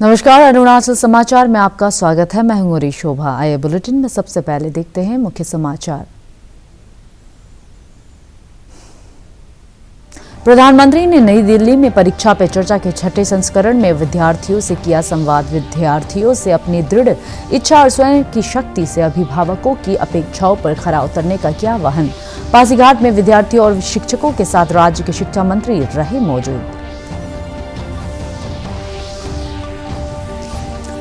नमस्कार, अरुणाचल समाचार में आपका स्वागत है। मैं हूं गौरी शोभा। आइए बुलेटिन में सबसे पहले देखते हैं मुख्य समाचार। प्रधानमंत्री ने नई दिल्ली में परीक्षा पे चर्चा के छठे संस्करण में विद्यार्थियों से किया संवाद। विद्यार्थियों से अपनी दृढ़ इच्छा और स्वयं की शक्ति से अभिभावकों की अपेक्षाओं पर खरा उतरने का किया आह्वान। पासीघाट में विद्यार्थियों और शिक्षकों के साथ राज्य के शिक्षा मंत्री रहे मौजूद।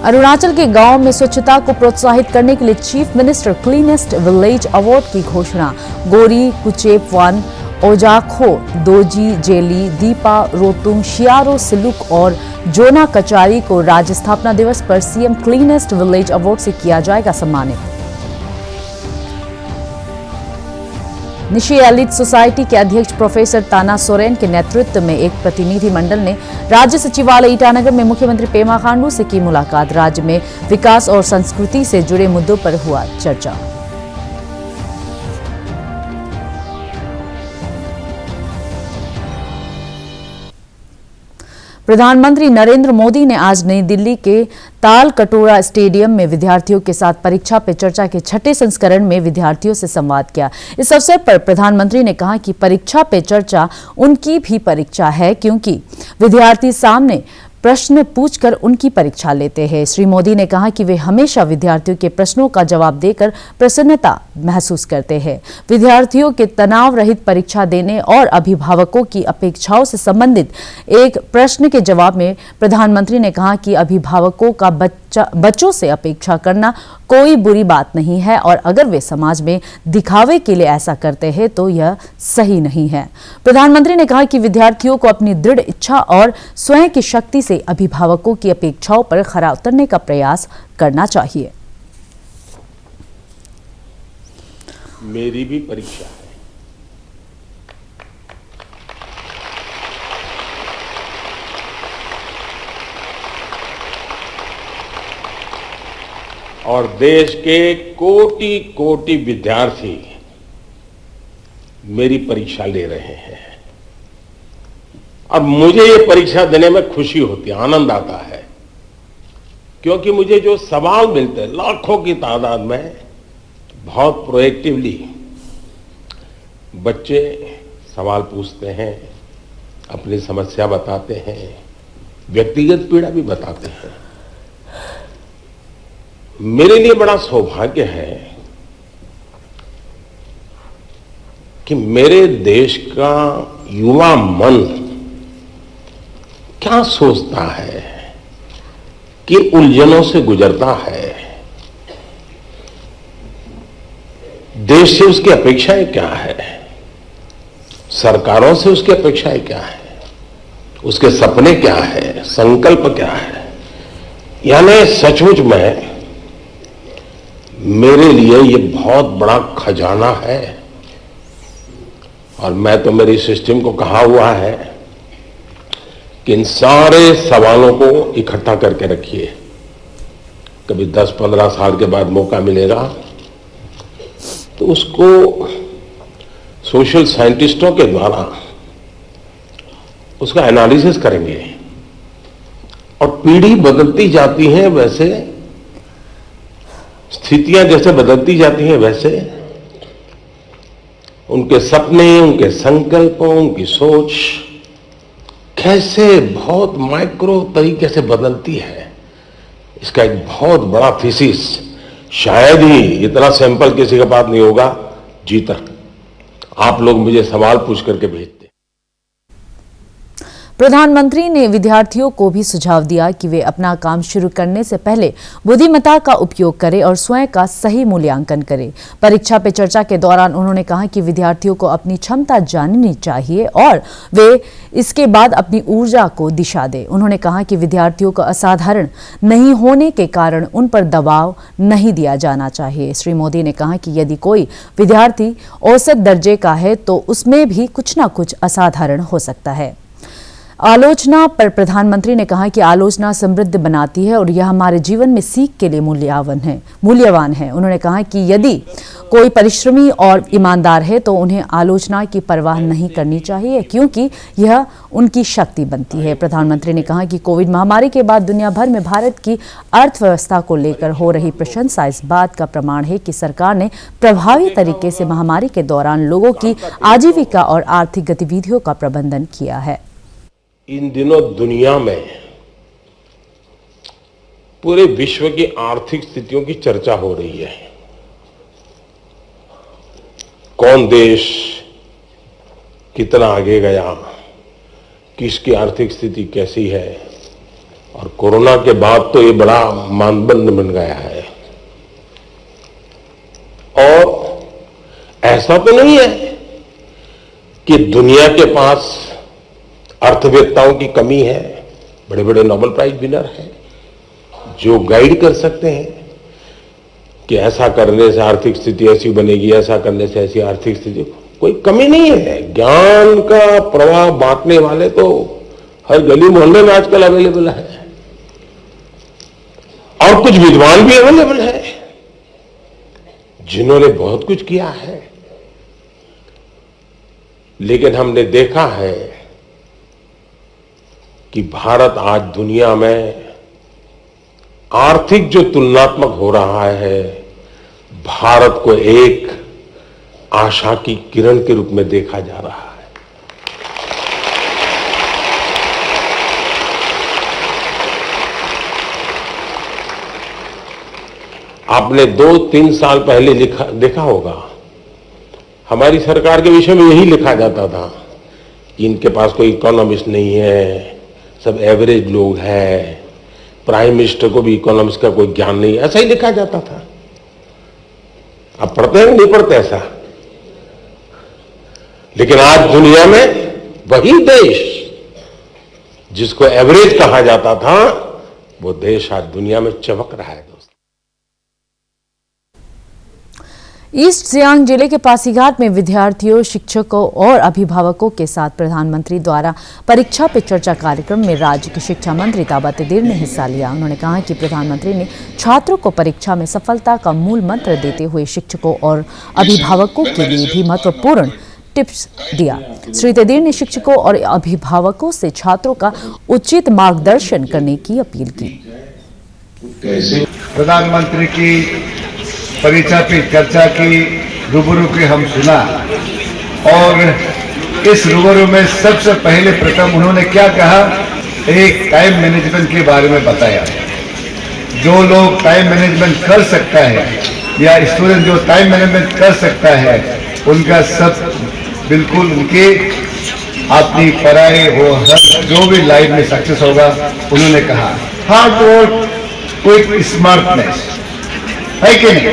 अरुणाचल के गांव में स्वच्छता को प्रोत्साहित करने के लिए chief minister cleanest village award की घोषणा। गोरी कुचेपवान, ओजाखो, दोजी जेली, दीपा रोतुंग, शियारो सिलुक और जोना कचारी को राज्य स्थापना दिवस पर सीएम क्लीनेस्ट विलेज अवार्ड से किया जाएगा सम्मानित। निशी एलिट सोसाइटी के अध्यक्ष प्रोफेसर ताना सोरेन के नेतृत्व में एक प्रतिनिधिमंडल ने राज्य सचिवालय ईटानगर में मुख्यमंत्री पेमा खांडू से की मुलाकात। राज्य में विकास और संस्कृति से जुड़े मुद्दों पर हुआ चर्चा। प्रधानमंत्री नरेंद्र मोदी ने आज नई दिल्ली के ताल कटोरा स्टेडियम में विद्यार्थियों के साथ परीक्षा पे चर्चा के छठे संस्करण में विद्यार्थियों से संवाद किया। इस अवसर पर प्रधानमंत्री ने कहा कि परीक्षा पे चर्चा उनकी भी परीक्षा है, क्योंकि विद्यार्थी सामने प्रश्न पूछकर उनकी परीक्षा लेते हैं। श्री मोदी ने कहा कि वे हमेशा विद्यार्थियों के प्रश्नों का जवाब देकर प्रसन्नता महसूस करते हैं। विद्यार्थियों के तनाव रहित परीक्षा देने और अभिभावकों की अपेक्षाओं से संबंधित एक प्रश्न के जवाब में प्रधानमंत्री ने कहा कि अभिभावकों का बच्चों से अपेक्षा करना कोई बुरी बात नहीं है, और अगर वे समाज में दिखावे के लिए ऐसा करते हैं तो यह सही नहीं है। प्रधानमंत्री ने कहा कि विद्यार्थियों को अपनी दृढ़ इच्छा और स्वयं की शक्ति से अभिभावकों की अपेक्षाओं पर खरा उतरने का प्रयास करना चाहिए। मेरी भी परीक्षा है। और देश के कोटि कोटि विद्यार्थी मेरी परीक्षा ले रहे हैं, और मुझे ये परीक्षा देने में खुशी होती है, आनंद आता है, क्योंकि मुझे जो सवाल मिलते हैं लाखों की तादाद में, बहुत प्रोएक्टिवली बच्चे सवाल पूछते हैं, अपनी समस्या बताते हैं, व्यक्तिगत पीड़ा भी बताते हैं। मेरे लिए बड़ा सौभाग्य है कि मेरे देश का युवा मन क्या सोचता है, किन उलझनों से गुजरता है, देश से उसकी अपेक्षाएं क्या है, सरकारों से उसकी अपेक्षाएं क्या है, उसके सपने क्या है, संकल्प क्या है। यानी सचमुच में मेरे लिए ये बहुत बड़ा खजाना है, और मैं तो मेरी सिस्टम को कहा हुआ है कि इन सारे सवालों को इकट्ठा करके रखिए। कभी 10-15 साल के बाद मौका मिलेगा तो उसको सोशल साइंटिस्टों के द्वारा उसका एनालिसिस करेंगे। और पीढ़ी बदलती जाती है, वैसे स्थितियां जैसे बदलती जाती हैं, वैसे उनके सपने, उनके संकल्पों, उनकी सोच कैसे बहुत माइक्रो तरीके से बदलती है, इसका एक बहुत बड़ा थीसिस शायद ही इतना सैंपल किसी के पास नहीं होगा जी तक। आप लोग मुझे सवाल पूछ करके भेजते। प्रधानमंत्री ने विद्यार्थियों को भी सुझाव दिया कि वे अपना काम शुरू करने से पहले बुद्धिमत्ता का उपयोग करें और स्वयं का सही मूल्यांकन करें। परीक्षा पे चर्चा के दौरान उन्होंने कहा कि विद्यार्थियों को अपनी क्षमता जाननी चाहिए और वे इसके बाद अपनी ऊर्जा को दिशा दें। उन्होंने कहा कि विद्यार्थियों को असाधारण नहीं होने के कारण उन पर दबाव नहीं दिया जाना चाहिए। श्री मोदी ने कहा कि यदि कोई विद्यार्थी औसत दर्जे का है तो उसमें भी कुछ न कुछ असाधारण हो सकता है। आलोचना पर प्रधानमंत्री ने कहा कि आलोचना समृद्ध बनाती है और यह हमारे जीवन में सीख के लिए मूल्यवान है। उन्होंने कहा कि यदि कोई परिश्रमी और ईमानदार है तो उन्हें आलोचना की परवाह नहीं करनी चाहिए, क्योंकि यह उनकी शक्ति बनती है। प्रधानमंत्री ने कहा कि कोविड महामारी के बाद दुनिया भर में भारत की अर्थव्यवस्था को लेकर हो रही प्रशंसा इस बात का प्रमाण है कि सरकार ने प्रभावी तरीके से महामारी के दौरान लोगों की आजीविका और आर्थिक गतिविधियों का प्रबंधन किया है। इन दिनों दुनिया में पूरे विश्व की आर्थिक स्थितियों की चर्चा हो रही है। कौन देश कितना आगे गया, किसकी आर्थिक स्थिति कैसी है, और कोरोना के बाद तो ये बड़ा मानदंड बन गया है। और ऐसा तो नहीं है कि दुनिया के पास अर्थवेत्ताओं की कमी है। बड़े बड़े नोबेल प्राइज विनर हैं जो गाइड कर सकते हैं कि ऐसा करने से आर्थिक स्थिति ऐसी बनेगी, ऐसा करने से ऐसी आर्थिक स्थिति। कोई कमी नहीं है। ज्ञान का प्रवाह बांटने वाले तो हर गली मोहल्ले में आजकल अवेलेबल है, और कुछ विद्वान भी अवेलेबल है जिन्होंने बहुत कुछ किया है। लेकिन हमने देखा है कि भारत आज दुनिया में आर्थिक जो तुलनात्मक हो रहा है, भारत को एक आशा की किरण के रूप में देखा जा रहा है। आपने 2-3 साल पहले देखा होगा, हमारी सरकार के विषय में यही लिखा जाता था कि इनके पास कोई इकोनॉमिस्ट नहीं है, सब एवरेज लोग हैं, प्राइम मिनिस्टर को भी इकोनॉमिक्स का कोई ज्ञान नहीं, ऐसा ही लिखा जाता था। अब पढ़ते हैं नहीं पढ़ते ऐसा? लेकिन आज दुनिया में वही देश जिसको एवरेज कहा जाता था, वो देश आज दुनिया में चमक रहा है। ईस्ट सियांग जिले के पासीघाट में विद्यार्थियों, शिक्षकों और अभिभावकों के साथ प्रधानमंत्री द्वारा परीक्षा पे चर्चा कार्यक्रम में राज्य के शिक्षा मंत्री ताबा तेदिर ने हिस्सा लिया। उन्होंने कहा कि प्रधानमंत्री ने छात्रों को परीक्षा में सफलता का मूल मंत्र देते हुए शिक्षकों और अभिभावकों के लिए भी महत्वपूर्ण टिप्स दिया। श्री तेदिर ने शिक्षकों और अभिभावकों से छात्रों का उचित मार्गदर्शन करने की अपील की। प्रधानमंत्री की परीक्षा पे चर्चा की रूबरू के हम सुना, और इस रूबरू में सबसे पहले प्रथम उन्होंने क्या कहा, एक टाइम मैनेजमेंट के बारे में बताया। जो लोग टाइम मैनेजमेंट कर सकता है, या स्टूडेंट जो टाइम मैनेजमेंट कर सकता है, उनका सब बिल्कुल उनके अपनी पढ़ाई हो, हर जो भी लाइफ में सक्सेस होगा। उन्होंने कहा हार्ड वर्क विथ स्मार्टनेस, है कि नहीं?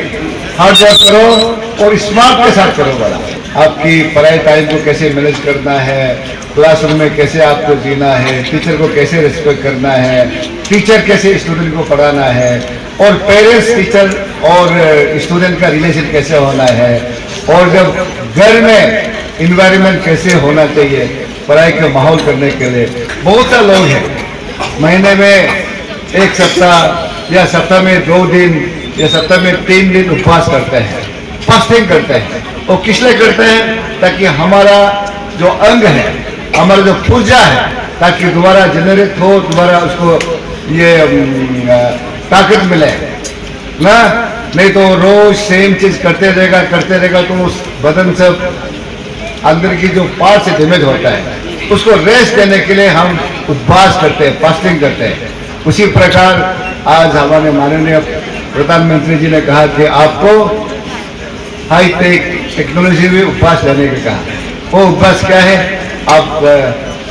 हार्ड वर्क करो और स्मार्ट के साथ करो। बड़ा आपकी पढ़ाई टाइम को कैसे मैनेज करना है, क्लासरूम में कैसे आपको जीना है, टीचर को कैसे रिस्पेक्ट करना है, टीचर कैसे स्टूडेंट को पढ़ाना है, और पेरेंट्स टीचर और स्टूडेंट का रिलेशन कैसे होना है, और जब घर में इन्वायरमेंट कैसे होना चाहिए पढ़ाई का माहौल करने के लिए। बहुत सारे लोग हैं महीने में 1 सप्ताह या सप्ताह में 2 दिन या सप्ताह में 3 दिन उपवास करते हैं, फास्टिंग करते हैं। और किस लिए करते हैं? ताकि हमारा जो अंग है, हमारा जो ऊर्जा है, ताकि दोबारा जनरेट हो, दोबारा उसको ये ताकत मिले ना। नहीं तो रोज सेम चीज करते रहेगा तो उस बदन से अंदर की जो पार्ट से डैमेज होता है, उसको रेस्ट देने के लिए हम उपवास करते हैं, फास्टिंग करते हैं। उसी प्रकार आज हमारे माननीय प्रधानमंत्री जी ने कहा कि आपको हाईटेक टेक्नोलॉजी में उपवास लेने का कहा। वो उपवास क्या है? आप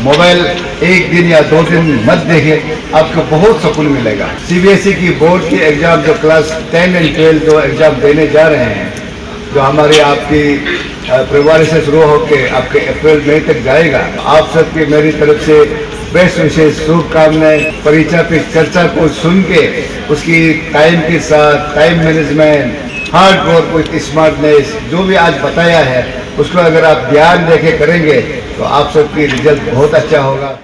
मोबाइल 1 दिन या 2 दिन मत देखें, आपको बहुत सुकून मिलेगा। सीबीएसई की बोर्ड की एग्जाम जो क्लास 10 और 12 जो एग्जाम देने जा रहे हैं, जो हमारे आपकी फरवरी से शुरू होकर आपके अप्रैल मई तक जाएगा, आप सबकी मेरी तरफ से बेस्ट विशेष शुभकामनाएं। परीक्षा पे चर्चा को सुन के उसकी टाइम के साथ time management, hard work with smartness जो भी आज बताया है, उसको अगर आप ध्यान देके करेंगे तो आप सबकी रिजल्ट बहुत अच्छा होगा।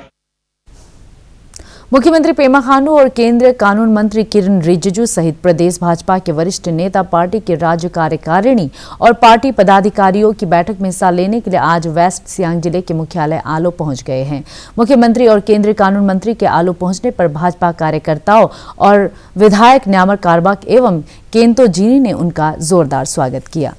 मुख्यमंत्री पेमा खांडू और केंद्रीय कानून मंत्री किरण रिजिजू सहित प्रदेश भाजपा के वरिष्ठ नेता पार्टी के राज्य कार्यकारिणी और पार्टी पदाधिकारियों की बैठक में हिस्सा लेने के लिए आज वेस्ट सियांग जिले के मुख्यालय आलो पहुंच गए हैं। मुख्यमंत्री और केंद्रीय कानून मंत्री के आलो पहुंचने पर भाजपा कार्यकर्ताओं और विधायक न्यामर कारबाक एवं केंतो जीनी ने उनका जोरदार स्वागत किया।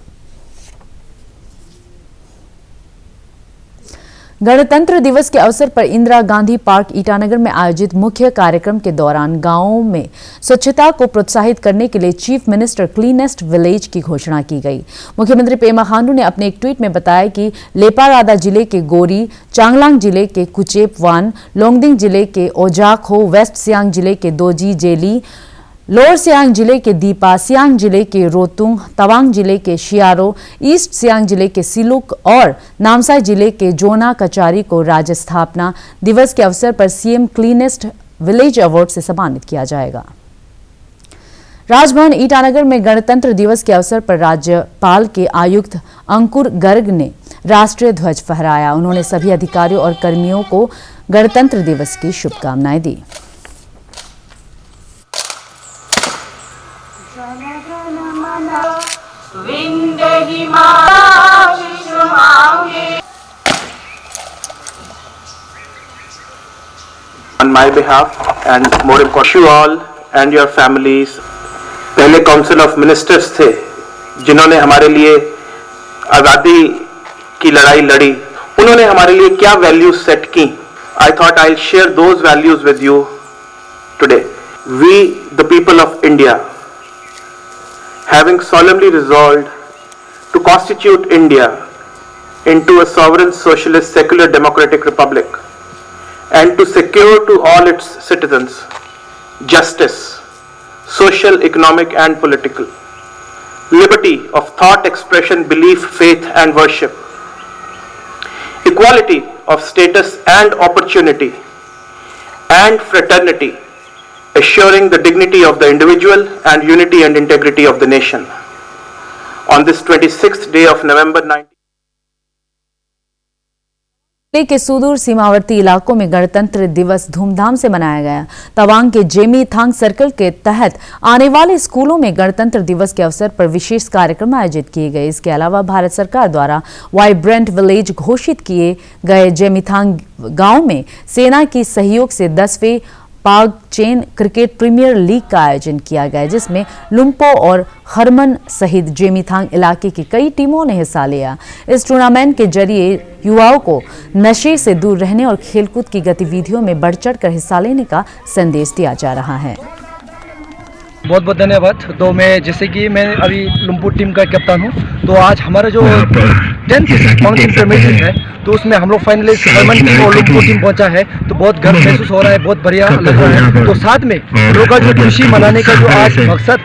गणतंत्र दिवस के अवसर पर इंदिरा गांधी पार्क ईटानगर में आयोजित मुख्य कार्यक्रम के दौरान गांवों में स्वच्छता को प्रोत्साहित करने के लिए चीफ मिनिस्टर क्लीनेस्ट विलेज की घोषणा की गई। मुख्यमंत्री पेमा खांडू ने अपने एक ट्वीट में बताया कि लेपारादा जिले के गोरी, चांगलांग जिले के कुचेपवान, लोंगडिंग जिले के ओजाखो, वेस्ट सियांग जिले के दोजी जेली, लोअर सियांग जिले के दीपा, सियांग जिले के रोतुंग, तवांग जिले के शियारो, ईस्ट सियांग जिले के सिलुक और नामसाई जिले के जोना कचारी को राज्य स्थापना दिवस के अवसर पर सीएम क्लीनेस्ट विलेज अवार्ड से सम्मानित किया जाएगा। राजभवन ईटानगर में गणतंत्र दिवस के अवसर पर राज्यपाल के आयुक्त अंकुर गर्ग ने राष्ट्रीय ध्वज फहराया। उन्होंने सभी अधिकारियों और कर्मियों को गणतंत्र दिवस की शुभकामनाएं दी। On my behalf and more important, you all and your families, पहले काउंसिल ऑफ मिनिस्टर्स थे जिन्होंने हमारे लिए आज़ादी की लड़ाई लड़ी। उन्होंने हमारे लिए क्या वैल्यूज सेट की। I thought I'll share those values with you today. We, the people of India, having solemnly resolved to constitute India into a sovereign, socialist, secular, democratic republic and to secure to all its citizens justice, social, economic and political, liberty of thought, expression, belief, faith and worship, equality of status and opportunity, and fraternity, assuring the dignity of the individual and unity and integrity of the nation. On this 26th day of November 19 जिले के सुदूर सीमावर्ती इलाकों में गणतंत्र दिवस धूमधाम से मनाया गया। तवांग के जेमी थांग सर्कल के तहत आने वाले स्कूलों में गणतंत्र दिवस के अवसर पर विशेष कार्यक्रम आयोजित किए गए। इसके अलावा भारत सरकार द्वारा वाइब्रेंट विलेज घोषित किए गए जेमी थांग गांव में सेना की सहयोग से 10वें पाग चेन क्रिकेट प्रीमियर लीग का आयोजन किया गया, जिसमें लुम्पो और खरमन सहित जेमीथांग इलाके की कई टीमों ने हिस्सा लिया। इस टूर्नामेंट के जरिए युवाओं को नशे से दूर रहने और खेलकूद की गतिविधियों में बढ़ चढ़कर हिस्सा लेने का संदेश दिया जा रहा है। बहुत बहुत धन्यवाद। तो मैं जैसे कि मैं अभी लुम्पू टीम का कैप्टन हूँ, तो आज हमारा जो 10th काउंसिल प्रीमियर है तो उसमें हम लोग फाइनलिस्ट खरमन टीम और लुम्पू टीम पहुंचा है, तो बहुत गर्व महसूस हो रहा है, बहुत बढ़िया लग रहा है। तो साथ में लोगों का जो खुशी मनाने का जो आज मकसद,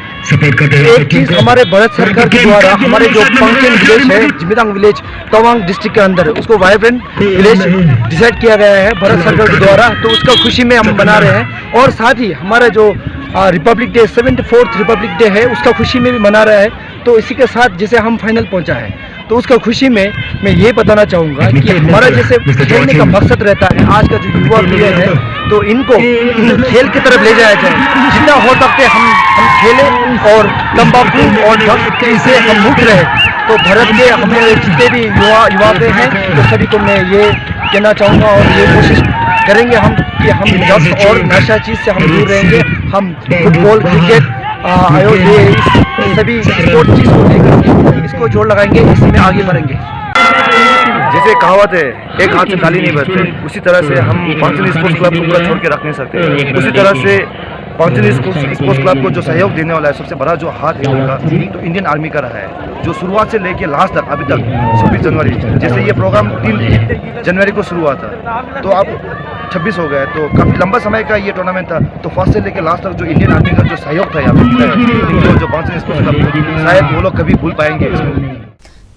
एक चीज़ हमारे भारत सरकार के द्वारा हमारे जो पंगचेन विलेज है, जिमीतांग विलेज तवांग डिस्ट्रिक्ट के अंदर, उसको वाइब्रेंट विलेज डिसाइड किया गया है भारत सरकार के द्वारा, तो उसका खुशी में हम मना रहे हैं। और साथ ही हमारा जो Republic day 74th Republic day है, उसका खुशी में भी मना रहा है। तो इसी के साथ जैसे हम फाइनल पहुंचा है, तो उसका खुशी में मैं ये बताना चाहूँगा कि हमारा जैसे खेलने का मकसद रहता है, आज का जो युवा प्लेयर है तो इनको खेल की तरफ ले जाया जाए, जितना हो सकते हम खेलें और तंबाकू और ड्रग्स से हम मुक्त रहे। तो भारत के हमें जितने भी युवा हैं तो सभी को मैं ये कहना चाहूँगा और ये कोशिश करेंगे हम कि हम ड्रग्स और नशा चीज़ से हम दूर रहेंगे। हम फुटबॉल, क्रिकेट, सभी स्पोर्ट चीज़ को लेकर इसको जोड़ लगाएंगे, इसमें आगे बढ़ेंगे। जैसे कहावत है, एक हाथ से ताली नहीं बजते, उसी तरह से हम पांचजनी स्पोर्ट्स क्लब को पूरा छोड़ के रख नहीं सकते। उसी तरह से पांचजनी स्पोर्ट्स क्लब को जो सहयोग देने वाला है, सबसे बड़ा जो हाथ है उनका, तो इंडियन आर्मी का रहा है, जो शुरुआत से लेके लास्ट तक अभी तक 26 जनवरी, जैसे ये प्रोग्राम 3 जनवरी को शुरू हुआ था, तो अब 26 हो गए, तो काफ़ी लंबा समय का ये टूर्नामेंट था। तो फर्स्ट से लेके लास्ट तक जो इंडियन आर्मी का जो सहयोग था यहाँ पे, जो पांचजनी स्पोर्ट्स क्लब, शायद वो लोग कभी भूल पाएंगे इसको।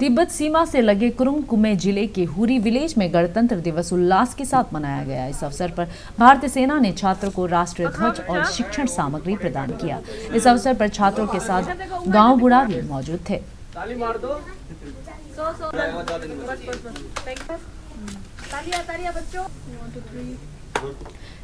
तिब्बत सीमा से लगे कुरुंग कुमे जिले के हुरी विलेज में गणतंत्र दिवस उल्लास के साथ मनाया गया। इस अवसर पर भारतीय सेना ने छात्रों को राष्ट्रीय ध्वज और शिक्षण सामग्री प्रदान किया। इस अवसर पर छात्रों के साथ गांव बुढ़ा भी मौजूद थे।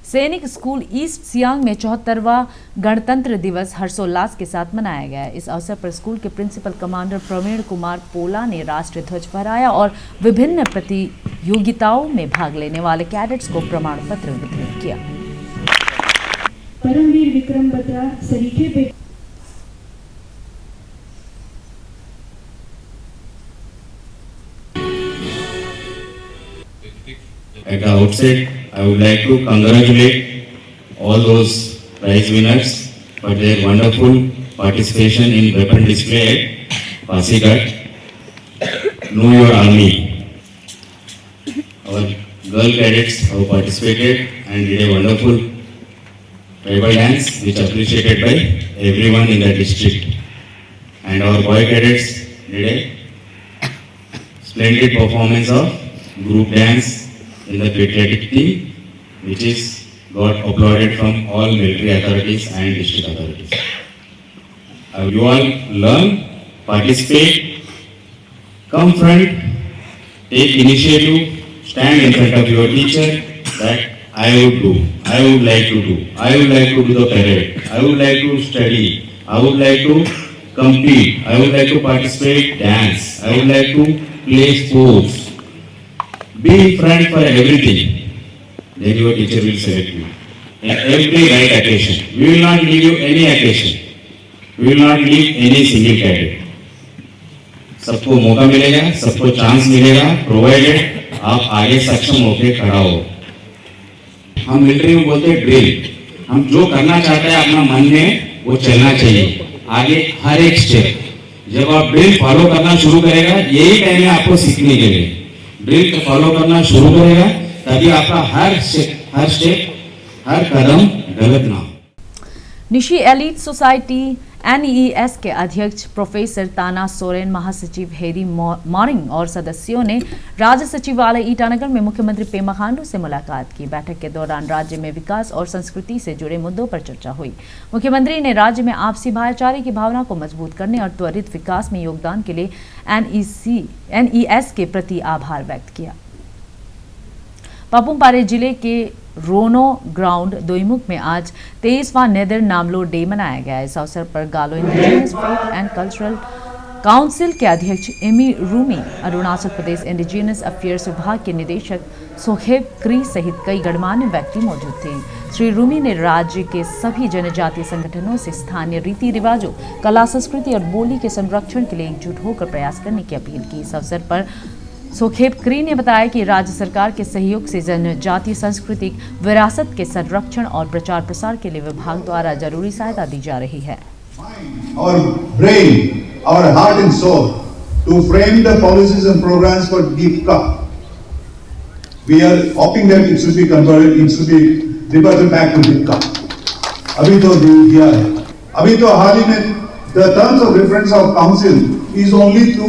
सैनिक स्कूल ईस्ट सियांग में 74वां गणतंत्र दिवस हर्षोल्लास के साथ मनाया गया। इस अवसर पर स्कूल के प्रिंसिपल कमांडर प्रवीण कुमार पोला ने राष्ट्रीय ध्वज फहराया और विभिन्न प्रतियोगिताओं में भाग लेने वाले कैडेट्स को प्रमाण पत्र वितरित किया। परमवीर विक्रम बत्रा सरीखे पे At the outset, I would like to congratulate all those prize winners for their wonderful participation in weapon display at Pasighat. Know Your Army. Our girl cadets have participated and did a wonderful tribal dance which appreciated by everyone in the district. And our boy cadets did a splendid performance of group dance in the patriotic theme, which is got applauded from all military authorities and district authorities. You all learn, participate, come front, take initiative, stand in front of your teacher that I would do, I would like to do, I would like to do the parade, I would like to study, I would like to compete, I would like to participate, dance, I would like to play sports. Be in front for everything, then your teacher will select you. In every right occasion. We will not leave you any occasion. We will not leave any single cadet. सबको मौका मिलेगा, सबको chance मिलेगा, provided आप आगे सक्षम होकर खड़ा हो। हम मिलिट्री में बोलते हैं ड्रिल। हम जो करना चाहते हैं अपना मन में वो चलना चाहिए। आगे हर एक स्टेप जब आप ड्रिल फॉलो करना शुरू करेगा, यही टाइम है आपको सीखने के लिए। ड्रिल को फॉलो करना शुरू करेगा तभी आपका हर स्टेप हर कदम गलत ना हो। निशी एलीट सोसाइटी NES के अध्यक्ष प्रोफेसर ताना सोरेन, महासचिव हेरी मॉरिंग और सदस्यों ने राज्य सचिवालय ईटानगर में मुख्यमंत्री पेमा खांडू से मुलाकात की। बैठक के दौरान राज्य में विकास और संस्कृति से जुड़े मुद्दों पर चर्चा हुई। मुख्यमंत्री ने राज्य में आपसी भाईचारे की भावना को मजबूत करने और त्वरित विकास में योगदान के लिए NES के प्रति आभार व्यक्त किया। पापुम जिले के रोनो ग्राउंड दोईमुख में आज 23वां नेदर नामलो डे मनाया गया। इस अवसर पर Galo indigenous folk and cultural council के अध्यक्ष एमी रूमी, अरुणाचल प्रदेश इंडिजिनियस अफेयर्स विभाग के निदेशक सोहेब क्री सहित कई गणमान्य व्यक्ति मौजूद थे। श्री रूमी ने राज्य के सभी जनजातीय संगठनों से स्थानीय रीति रिवाजों, कला, संस्कृति और बोली के संरक्षण के लिए एकजुट होकर प्रयास करने की अपील की। इस अवसर पर सोखेब क्री ने बताया कि राज्य सरकार के सहयोग से जनजातीय सांस्कृतिक विरासत के संरक्षण और प्रचार प्रसार के लिए विभाग द्वारा जरूरी सहायता दी जा रही है। Our brain, our heart and soul to frame the policies and programs for DIPCA. We are hoping that it should be converted, it should be reverted back to DIPCA. अभी तो दिया है। अभी तो हाल ही में the terms of reference of council is only to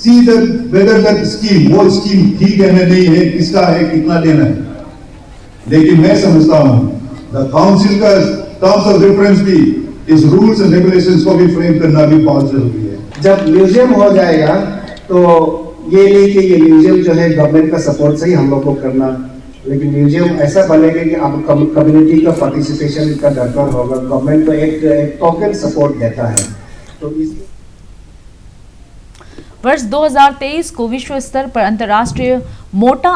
see that whether that scheme, वो scheme ठीक है नहीं है, किसका है, कितना लेना है। लेकिन मैं समझता हूँ the council का terms of reference भी इस रूल्स एंड रेगुलेशंस को भी फ्रेम करना भी बहुत जरूरी है। जब म्यूजियम हो जाएगा तो ये नहीं कि ये म्यूजियम जो है गवर्नमेंट का सपोर्ट से ही हम लोग को करना, लेकिन म्यूजियम ऐसा बनेगा कि आप कम्युनिटी का पार्टिसिपेशन का दरकार होगा। गवर्नमेंट तो एक टोकन सपोर्ट देता है। तो वर्ष 2023 को विश्व स्तर पर अंतर्राष्ट्रीय मोटा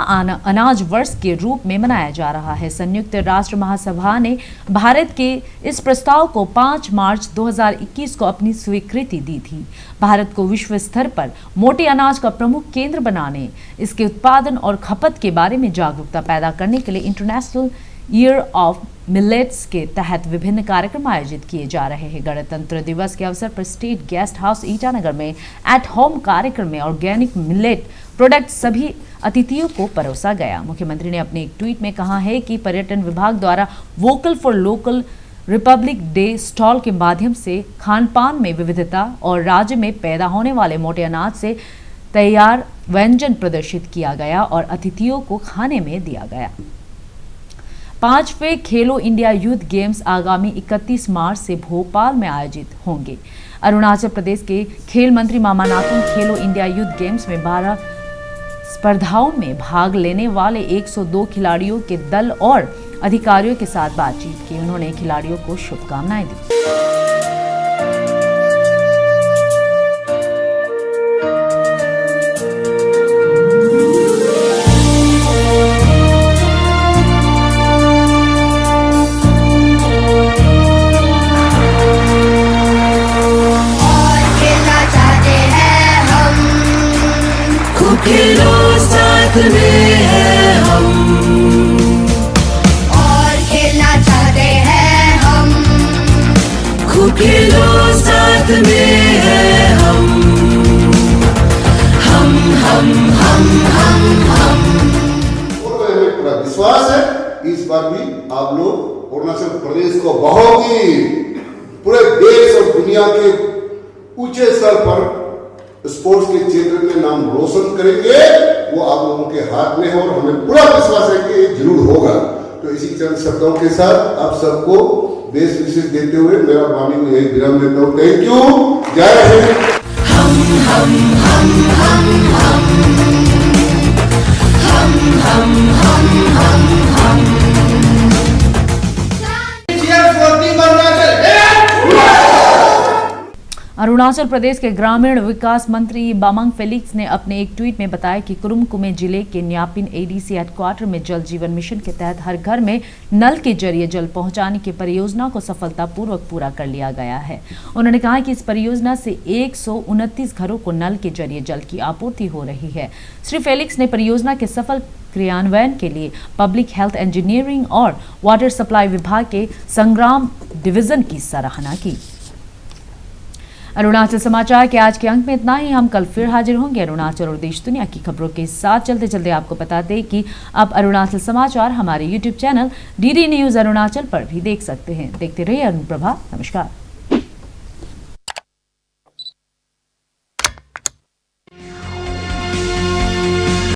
अनाज वर्ष के रूप में मनाया जा रहा है। संयुक्त राष्ट्र महासभा ने भारत के इस प्रस्ताव को 5 मार्च 2021 को अपनी स्वीकृति दी थी। भारत को विश्व स्तर पर मोटे अनाज का प्रमुख केंद्र बनाने, इसके उत्पादन और खपत के बारे में जागरूकता पैदा करने के लिए इंटरनेशनल ईयर ऑफ मिलेट्स के तहत विभिन्न कार्यक्रम आयोजित किए जा रहे हैं। गणतंत्र दिवस के अवसर पर स्टेट गेस्ट हाउस ईटानगर में एट होम कार्यक्रम में ऑर्गेनिक मिलेट प्रोडक्ट सभी अतिथियों को परोसा गया। मुख्यमंत्री ने अपने एक ट्वीट में कहा है कि पर्यटन विभाग द्वारा vocal for local Republic day stall के माध्यम से खान पान में विविधता और राज्य में पैदा होने वाले मोटे अनाज से तैयार व्यंजन प्रदर्शित किया गया और अतिथियों को खाने में दिया गया। 5वें खेलो इंडिया यूथ गेम्स आगामी 31 मार्च से भोपाल में आयोजित होंगे। अरुणाचल प्रदेश के खेल मंत्री मामा नातुंग खेलो इंडिया यूथ गेम्स में 12 स्पर्धाओं में भाग लेने वाले 102 खिलाड़ियों के दल और अधिकारियों के साथ बातचीत की। उन्होंने खिलाड़ियों को शुभकामनाएं दी। खेलो साथ में है हम और खेलना चाहते हैं हम, खूब खेलो साथ में है हम और हमें पूरा विश्वास है इस बार भी आप लोग अरुणाचल प्रदेश को बहुत ही पूरे देश और दुनिया के ऊंचे स्तर पर स्पोर्ट्स के क्षेत्र में नाम रोशन करेंगे। वो आप लोगों के हाथ में है और हमें पूरा विश्वास है कि ये जरूर होगा। तो इसी चंद शब्दों के साथ आप सबको बेस्ट विशेष देते हुए मेरा वाणी को यही विराम देता हूँ। थैंक यू, जय हिंद। अरुणाचल प्रदेश के ग्रामीण विकास मंत्री बामांग फेलिक्स ने अपने एक ट्वीट में बताया कि कुरुंग कुमे जिले के न्यापिन एडीसी हेडक्वार्टर में जल जीवन मिशन के तहत हर घर में नल के जरिए जल पहुंचाने की परियोजना को सफलतापूर्वक पूरा कर लिया गया है। उन्होंने कहा कि इस परियोजना से 129 घरों को नल के जरिए जल की आपूर्ति हो रही है। श्री फेलिक्स ने परियोजना के सफल क्रियान्वयन के लिए पब्लिक हेल्थ इंजीनियरिंग और वाटर सप्लाई विभाग के संग्राम डिवीजन की सराहना की। अरुणाचल समाचार के आज के अंक में इतना ही। हम कल फिर हाजिर होंगे अरुणाचल और देश दुनिया की खबरों के साथ। चलते चलते आपको बता दें कि आप अरुणाचल समाचार हमारे YouTube channel DD news Arunachal पर भी देख सकते हैं। देखते रहिए अनुप्रभा। नमस्कार।